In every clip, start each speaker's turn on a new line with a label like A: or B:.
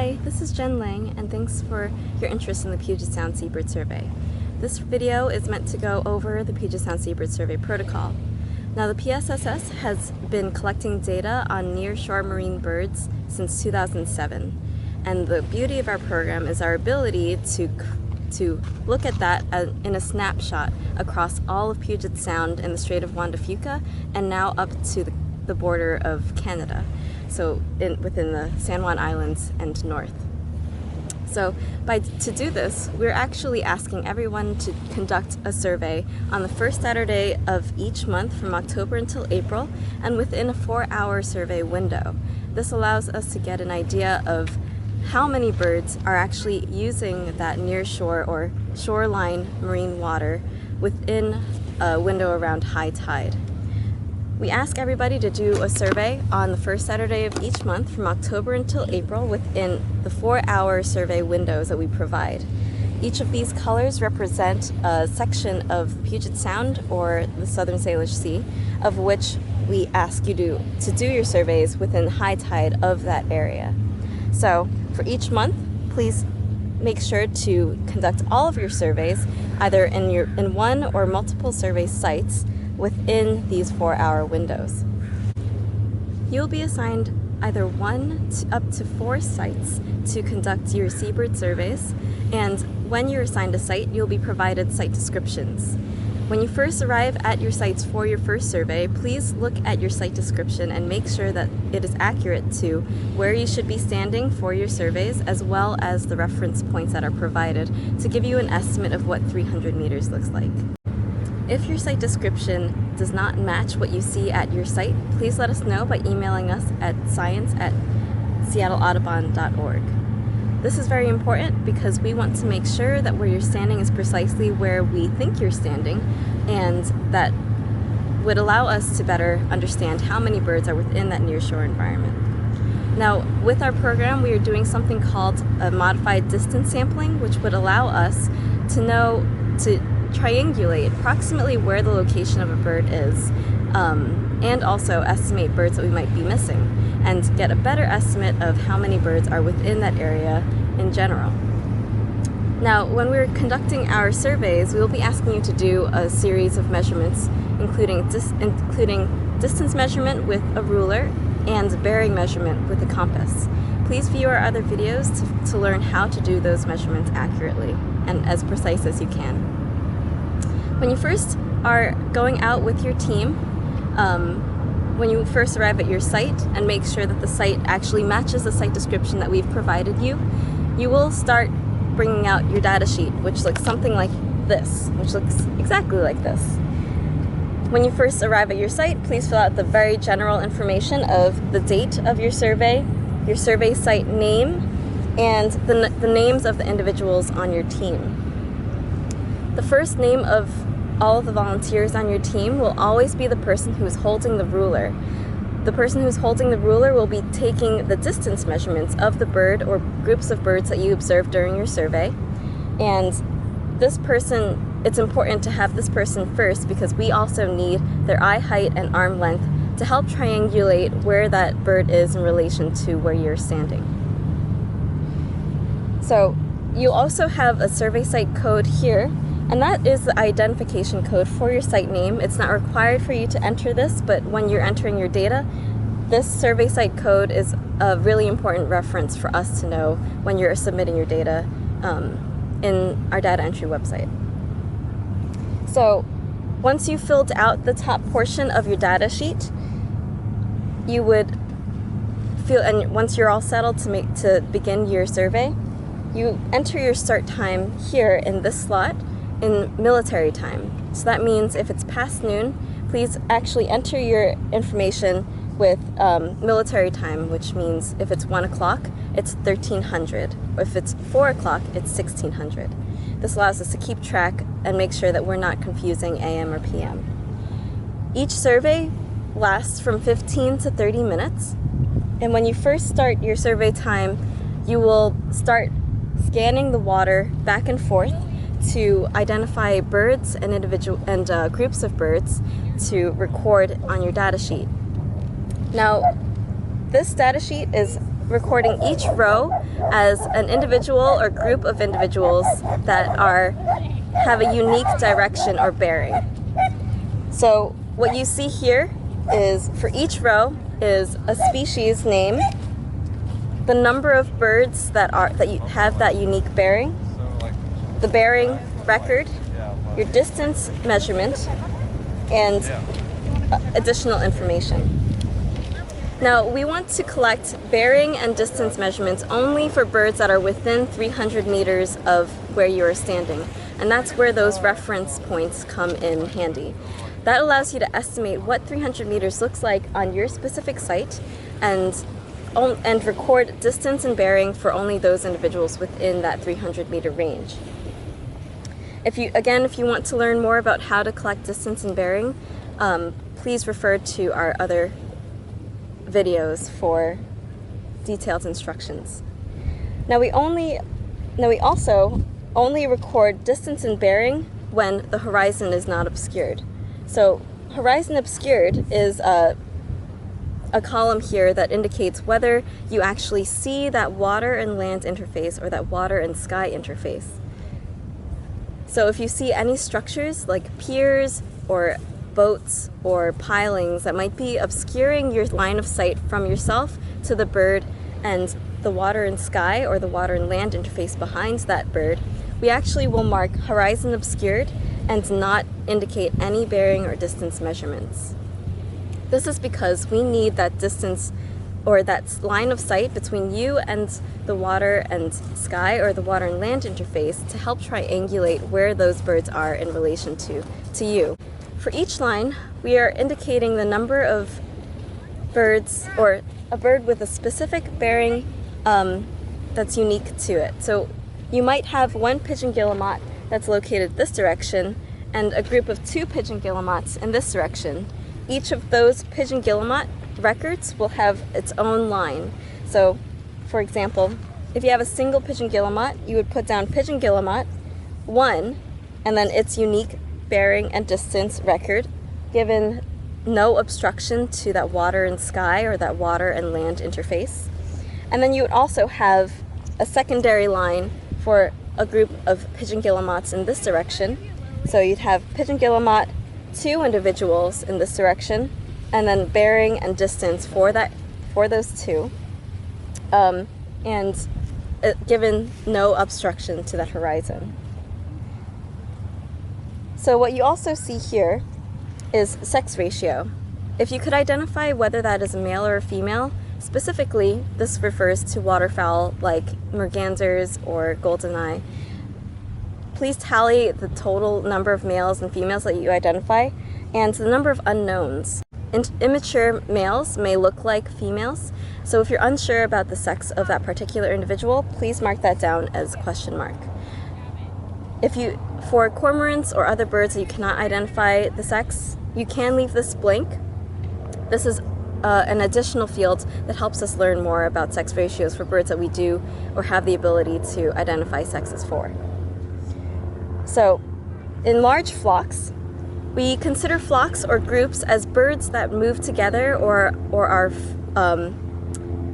A: Hi, this is Jenn Lang, and thanks for your interest in the Puget Sound Seabird Survey. This video is meant to go over the Puget Sound Seabird Survey protocol. Now, the PSSS has been collecting data on near-shore marine birds since 2007, and the beauty of our program is our ability to look at that in a snapshot across all of Puget Sound and the Strait of Juan de Fuca, and now up to the border of Canada, so within the San Juan Islands and north. So to do this, we're actually asking everyone to conduct a survey on the first Saturday of each month from October until April, and within a 4-hour survey window. This allows us to get an idea of how many birds are actually using that near shore or shoreline marine water within a window around high tide. We ask everybody to do a survey on the first Saturday of each month from October until April within the 4-hour survey windows that we provide. Each of these colors represent a section of Puget Sound or the Southern Salish Sea, of which we ask you to do your surveys within high tide of that area. So for each month, please make sure to conduct all of your surveys either in one or multiple survey sites within these 4-hour windows. You'll be assigned either 1 up to 4 sites to conduct your seabird surveys, and when you're assigned a site, you'll be provided site descriptions. When you first arrive at your sites for your first survey, please look at your site description and make sure that it is accurate to where you should be standing for your surveys, as well as the reference points that are provided to give you an estimate of what 300 meters looks like. If your site description does not match what you see at your site, please let us know by emailing us at science@seattleaudubon.org. This is very important because we want to make sure that where you're standing is precisely where we think you're standing, and that would allow us to better understand how many birds are within that nearshore environment. Now, with our program, we are doing something called a modified distance sampling, which would allow us to triangulate approximately where the location of a bird is, and also estimate birds that we might be missing, and get a better estimate of how many birds are within that area in general. Now, when we're conducting our surveys, we will be asking you to do a series of measurements, including distance measurement with a ruler and bearing measurement with a compass. Please view our other videos to learn how to do those measurements accurately and as precise as you can. When you first are going out with your team, when you first arrive at your site and make sure that the site actually matches the site description that we've provided you, you will start bringing out your data sheet, which looks something like this, which looks exactly like this. When you first arrive at your site, please fill out the very general information of the date of your survey site name, and the names of the individuals on your team. The first name of all of the volunteers on your team will always be the person who is holding the ruler. The person who's holding the ruler will be taking the distance measurements of the bird or groups of birds that you observed during your survey. And this person, it's important to have this person first because we also need their eye height and arm length to help triangulate where that bird is in relation to where you're standing. So you also have a survey site code here, and that is the identification code for your site name. It's not required for you to enter this, but when you're entering your data, this survey site code is a really important reference for us to know when you're submitting your data in our data entry website. So once you've filled out the top portion of your data sheet, and once you're all settled to begin your survey, you enter your start time here in this slot in military time. So that means if it's past noon, please actually enter your information with military time, which means if it's 1 o'clock, it's 1300. Or if it's 4 o'clock, it's 1600. This allows us to keep track and make sure that we're not confusing AM or PM. Each survey lasts from 15 to 30 minutes. And when you first start your survey time, you will start scanning the water back and forth to identify birds and groups of birds to record on your data sheet. Now, this data sheet is recording each row as an individual or group of individuals that have a unique direction or bearing. So what you see here is, for each row is a species name, the number of birds that you have that unique bearing, the bearing record, your distance measurement, and additional information. Now, we want to collect bearing and distance measurements only for birds that are within 300 meters of where you are standing, and that's where those reference points come in handy. That allows you to estimate what 300 meters looks like on your specific site and record distance and bearing for only those individuals within that 300 meter range. If you want to learn more about how to collect distance and bearing, please refer to our other videos for detailed instructions. Now we also only record distance and bearing when the horizon is not obscured. So horizon obscured is a column here that indicates whether you actually see that water and land interface or that water and sky interface. So if you see any structures like piers or boats or pilings that might be obscuring your line of sight from yourself to the bird and the water and sky or the water and land interface behind that bird, we actually will mark horizon obscured and not indicate any bearing or distance measurements. This is because we need that distance or that line of sight between you and the water and sky or the water and land interface to help triangulate where those birds are in relation to you. For each line, we are indicating the number of birds, or a bird with a specific bearing that's unique to it. So you might have one pigeon guillemot that's located this direction and a group of 2 pigeon guillemots in this direction. Each of those pigeon guillemot records will have its own line. So, for example, if you have a single pigeon guillemot, you would put down pigeon guillemot 1 and then its unique bearing and distance record, given no obstruction to that water and sky or that water and land interface. And then you would also have a secondary line for a group of pigeon guillemots in this direction. So you'd have pigeon guillemot 2 individuals in this direction, and then bearing and distance for those 2, and given no obstruction to that horizon. So what you also see here is sex ratio. If you could identify whether that is a male or a female, specifically this refers to waterfowl like mergansers or goldeneye, please tally the total number of males and females that you identify and the number of unknowns. Immature males may look like females, so if you're unsure about the sex of that particular individual, please mark that down as question mark. For cormorants or other birds that you cannot identify the sex, you can leave this blank. This is an additional field that helps us learn more about sex ratios for birds that we do or have the ability to identify sexes for. So, in large flocks, we consider flocks or groups as birds that move together or are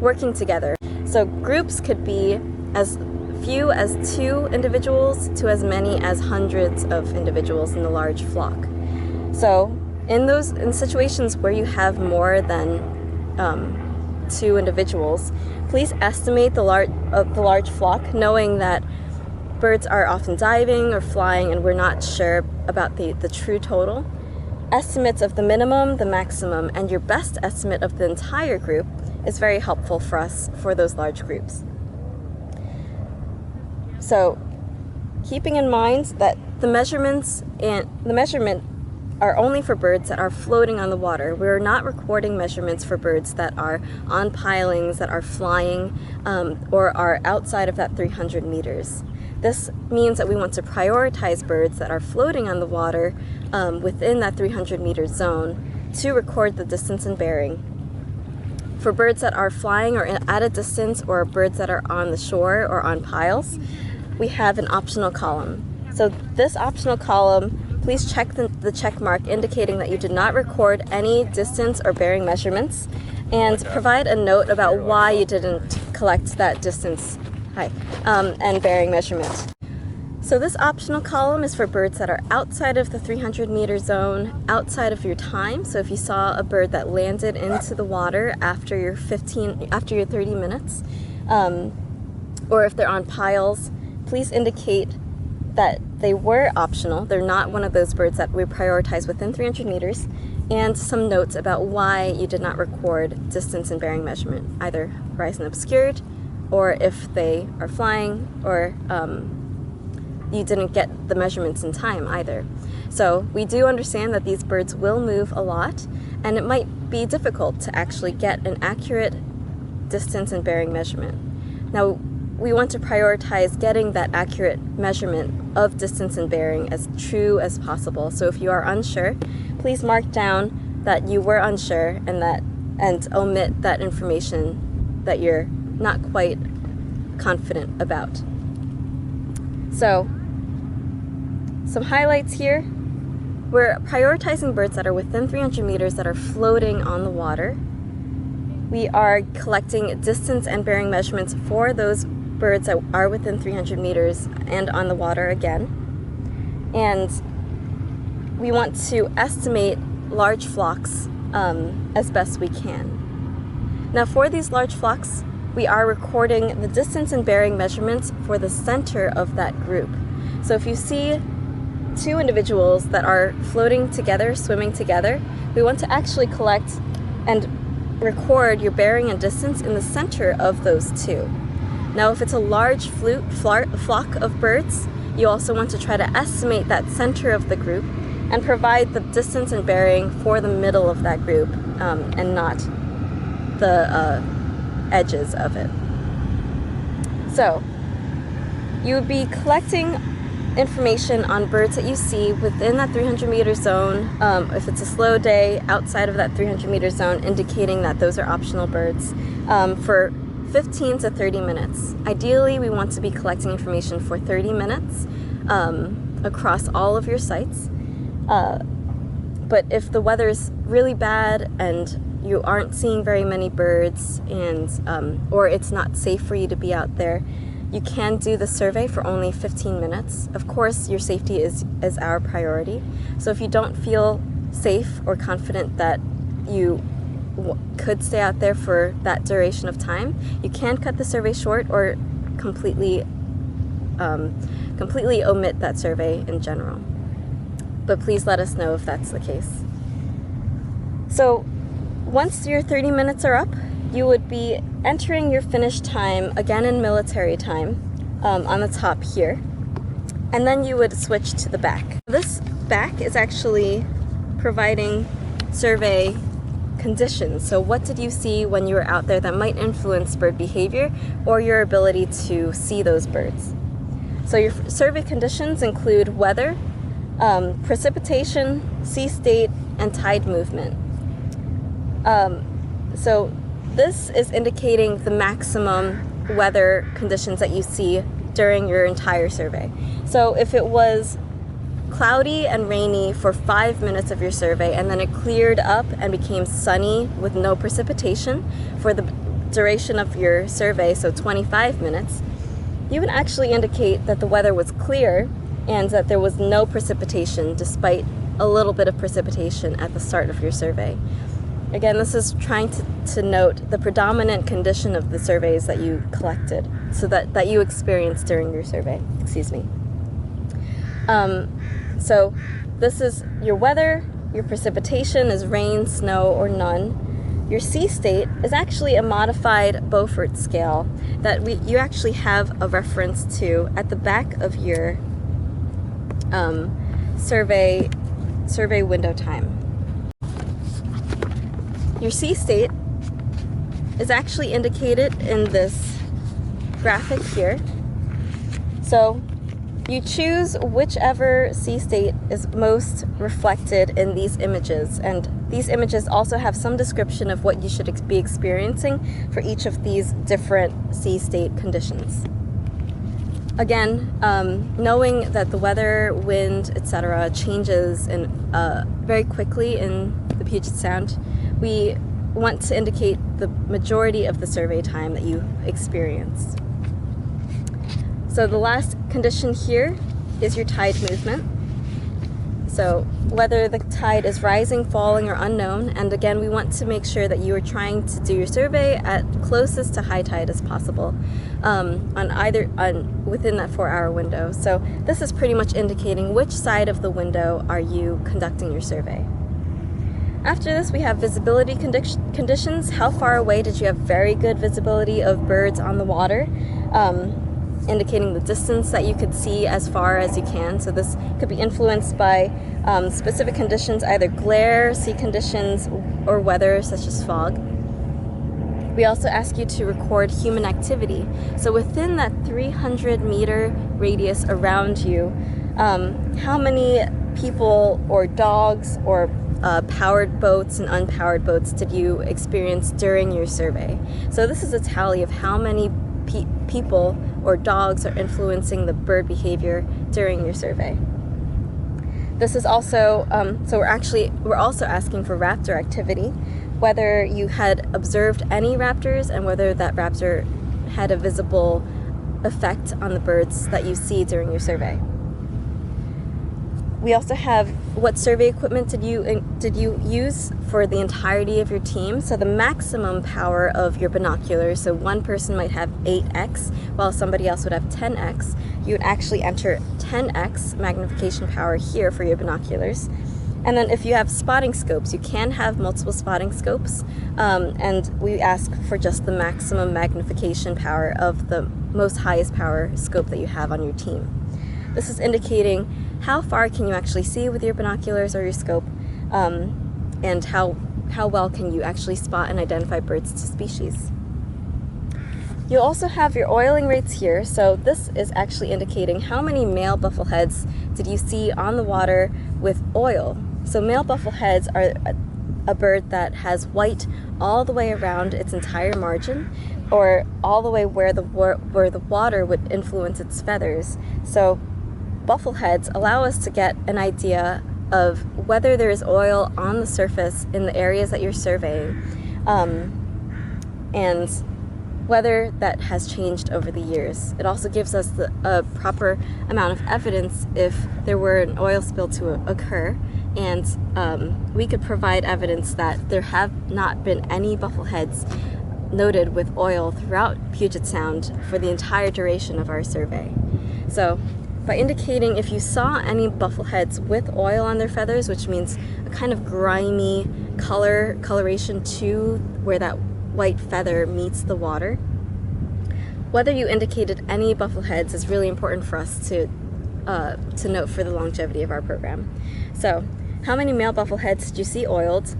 A: working together. So groups could be as few as 2 individuals to as many as hundreds of individuals in a large flock. So in situations where you have more than 2 individuals, please estimate the large flock, knowing that birds are often diving or flying and we're not sure about the true total. Estimates of the minimum, the maximum, and your best estimate of the entire group is very helpful for us for those large groups. So, keeping in mind that the measurement are only for birds that are floating on the water. We're not recording measurements for birds that are on pilings, that are flying, or are outside of that 300 meters. This means that we want to prioritize birds that are floating on the water within that 300 meter zone to record the distance and bearing. For birds that are flying or at a distance, or birds that are on the shore or on piles, we have an optional column. So this optional column, please check the check mark indicating that you did not record any distance or bearing measurements, and provide a note about why you didn't collect that distance and bearing measurement. So this optional column is for birds that are outside of the 300-meter zone, outside of your time. So if you saw a bird that landed into the water after your 30 minutes, or if they're on piles, please indicate that they were optional. They're not one of those birds that we prioritize within 300 meters, and some notes about why you did not record distance and bearing measurement, either horizon obscured, or if they are flying, or you didn't get the measurements in time either. So we do understand that these birds will move a lot, and it might be difficult to actually get an accurate distance and bearing measurement. Now, we want to prioritize getting that accurate measurement of distance and bearing as true as possible. So if you are unsure, please mark down that you were unsure and omit that information that you're not quite confident about. So, some highlights here. We're prioritizing birds that are within 300 meters that are floating on the water. We are collecting distance and bearing measurements for those birds that are within 300 meters and on the water again. And we want to estimate large flocks as best we can. Now for these large flocks, we are recording the distance and bearing measurements for the center of that group. So if you see two individuals that are floating together, swimming together, we want to actually collect and record your bearing and distance in the center of those two. Now if it's a large flock of birds, you also want to try to estimate that center of the group and provide the distance and bearing for the middle of that group and not the edges of it. So you would be collecting information on birds that you see within that 300-meter zone. If it's a slow day outside of that 300-meter zone, indicating that those are optional birds, for 15 to 30 minutes. Ideally, we want to be collecting information for 30 minutes across all of your sites. But if the weather is really bad and you aren't seeing very many birds and or it's not safe for you to be out there, you can do the survey for only 15 minutes. Of course, your safety is our priority. So if you don't feel safe or confident that you could stay out there for that duration of time, you can cut the survey short or completely omit that survey in general. But please let us know if that's the case. So once your 30 minutes are up, you would be entering your finish time, again in military time, on the top here. And then you would switch to the back. This back is actually providing survey conditions. So what did you see when you were out there that might influence bird behavior or your ability to see those birds? So your survey conditions include weather, precipitation, sea state, and tide movement. So this is indicating the maximum weather conditions that you see during your entire survey. So if it was cloudy and rainy for 5 minutes of your survey and then it cleared up and became sunny with no precipitation for the duration of your survey, so 25 minutes, you would actually indicate that the weather was clear and that there was no precipitation despite a little bit of precipitation at the start of your survey. Again, this is trying to note the predominant condition of the surveys that you collected, so that you experienced during your survey. Excuse me. So this is your weather, your precipitation is rain, snow, or none. Your sea state is actually a modified Beaufort scale that you actually have a reference to at the back of your survey window time. Your sea state is actually indicated in this graphic here. So you choose whichever sea state is most reflected in these images, and these images also have some description of what you should be experiencing for each of these different sea state conditions. Again, knowing that the weather, wind, etc. changes very quickly in the Puget Sound, we want to indicate the majority of the survey time that you experienced. So the last condition here is your tide movement. So whether the tide is rising, falling, or unknown, and again, we want to make sure that you are trying to do your survey at closest to high tide as possible within that 4-hour window. So this is pretty much indicating which side of the window are you conducting your survey. After this, we have visibility conditions. How far away did you have very good visibility of birds on the water? Indicating the distance that you could see as far as you can. So this could be influenced by specific conditions, either glare, sea conditions, or weather such as fog. We also ask you to record human activity. So within that 300-meter radius around you, how many people or dogs or powered boats and unpowered boats did you experience during your survey? So this is a tally of how many people or dogs are influencing the bird behavior during your survey. This is also, so we're also asking for raptor activity, whether you had observed any raptors and whether that raptor had a visible effect on the birds that you see during your survey. We also have what survey equipment did you use for the entirety of your team. So the maximum power of your binoculars, so one person might have 8x while somebody else would have 10x. You would actually enter 10x magnification power here for your binoculars. And then if you have spotting scopes, you can have multiple spotting scopes, and we ask for just the maximum magnification power of the most highest power scope that you have on your team. This is indicating how far can you actually see with your binoculars or your scope, and how well can you actually spot and identify birds to species. You'll also have your oiling rates here. So this is actually indicating how many male buffleheads did you see on the water with oil. So male buffleheads are a bird that has white all the way around its entire margin, or all the way where the water would influence its feathers. So buffleheads allow us to get an idea of whether there is oil on the surface in the areas that you're surveying, and whether that has changed over the years. It also gives us a proper amount of evidence if there were an oil spill to occur, and we could provide evidence that there have not been any buffleheads noted with oil throughout Puget Sound for the entire duration of our survey. So by indicating if you saw any buffleheads with oil on their feathers, which means a kind of grimy coloration to where that white feather meets the water, whether you indicated any buffleheads is really important for us to note for the longevity of our program. So how many male buffleheads did you see oiled?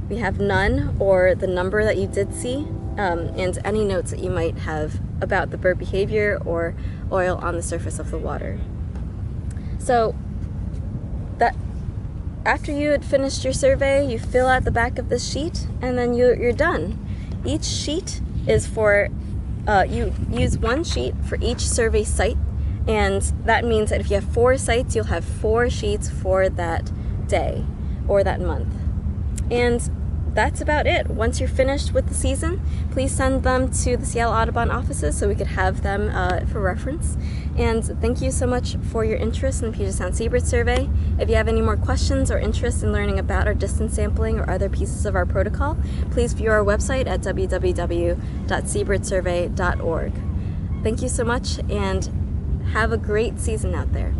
A: We have none, or the number that you did see, and any notes that you might have about the bird behavior or oil on the surface of the water. So that after you had finished your survey, you fill out the back of this sheet, and then you're done. Each sheet is for, you use one sheet for each survey site, and that means that if you have 4 sites, you'll have 4 sheets for that day or that month. And that's about it. Once you're finished with the season, please send them to the Seattle Audubon offices so we could have them for reference. And thank you so much for your interest in the Puget Sound Seabird Survey. If you have any more questions or interest in learning about our distance sampling or other pieces of our protocol, please view our website at www.seabirdsurvey.org. Thank you so much, and have a great season out there.